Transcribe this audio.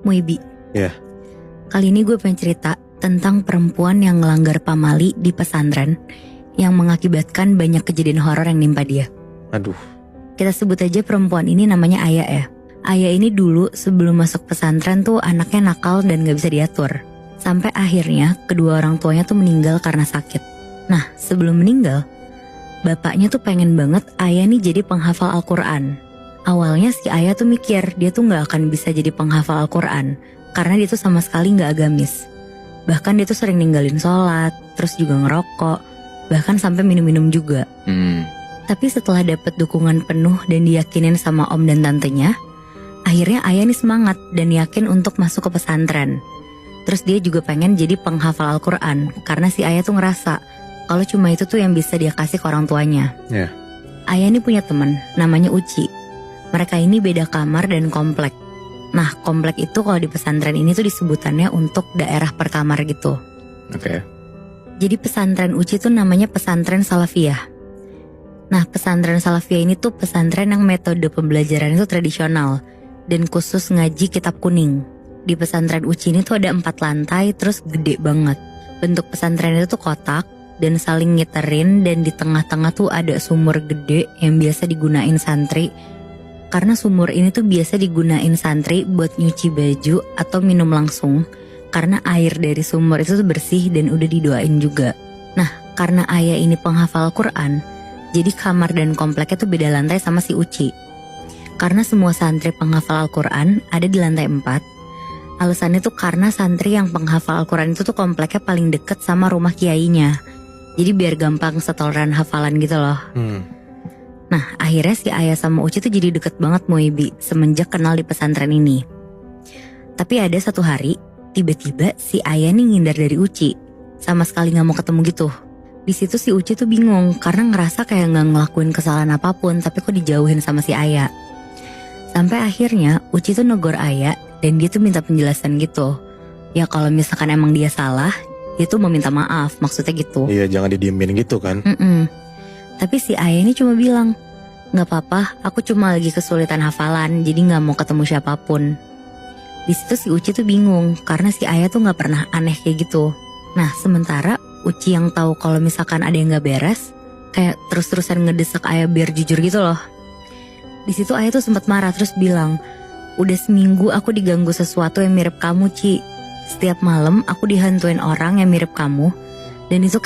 Muibi. Ya. Kali ini gue pengen cerita tentang perempuan yang ngelanggar pamali di pesantren yang mengakibatkan banyak kejadian horor yang nimpa dia. Aduh. Kita sebut aja perempuan ini namanya Aya ya. Aya ini dulu sebelum masuk pesantren tuh anaknya nakal dan gak bisa diatur. Sampai akhirnya kedua orang tuanya tuh meninggal karena sakit. Nah sebelum meninggal, bapaknya tuh pengen banget Aya nih jadi penghafal Al-Quran. Awalnya si Aya tuh mikir dia tuh gak akan bisa jadi penghafal Al-Quran karena dia tuh sama sekali gak agamis. Bahkan dia tuh sering ninggalin sholat, terus juga ngerokok, bahkan sampai minum-minum juga. Tapi setelah dapet dukungan penuh dan diyakinin sama om dan tantenya, akhirnya Aya nih semangat dan yakin untuk masuk ke pesantren. Terus dia juga pengen jadi penghafal Al-Quran karena si Aya tuh ngerasa kalau cuma itu tuh yang bisa dia kasih ke orang tuanya. Aya nih punya teman namanya Uci. Mereka ini beda kamar dan komplek. Nah komplek itu kalau di pesantren ini tuh disebutannya untuk daerah per kamar gitu. Jadi pesantren Uci tuh namanya pesantren Salafiyah. Nah pesantren Salafiyah ini tuh pesantren yang metode pembelajaran itu tradisional dan khusus ngaji kitab kuning. Di pesantren Uci ini tuh ada 4 lantai terus gede banget. Bentuk pesantren itu tuh kotak dan saling ngiterin, dan di tengah-tengah tuh ada sumur gede yang biasa digunain santri. Karena sumur ini tuh biasa digunain santri buat nyuci baju atau minum langsung. Karena air dari sumur itu tuh bersih dan udah didoain juga. Nah karena Aya ini penghafal Quran, jadi kamar dan kompleknya tuh beda lantai sama si Uci. Karena semua santri penghafal Al-Quran ada di lantai 4. Alasannya tuh karena santri yang penghafal Al-Quran itu tuh kompleknya paling deket sama rumah kiainya. Jadi biar gampang setoran hafalan gitu loh. Nah akhirnya si Aya sama Uci tuh jadi deket banget Muibi semenjak kenal di pesantren ini. Tapi ada satu hari tiba-tiba si Aya nih ngindar dari Uci, sama sekali gak mau ketemu gitu. Di situ si Uci tuh bingung karena ngerasa kayak gak ngelakuin kesalahan apapun, tapi kok dijauhin sama si Aya. Sampai akhirnya Uci tuh negor Aya dan dia tuh minta penjelasan gitu. Ya kalau misalkan emang dia salah, dia tuh mau minta maaf, maksudnya gitu. Iya jangan didiemin gitu kan. Tapi si Aya ini cuma bilang, gak apa-apa, aku cuma lagi kesulitan hafalan, jadi gak mau ketemu siapapun. Di situ si Uci tuh bingung karena si Aya tuh gak pernah aneh kayak gitu. Nah sementara Uci yang tahu kalau misalkan ada yang gak beres, kayak terus-terusan ngedesak Aya biar jujur gitu loh. Di situ Aya tuh sempat marah terus bilang, udah seminggu aku diganggu sesuatu yang mirip kamu Ci. Setiap malam aku dihantuin orang yang mirip kamu, dan itu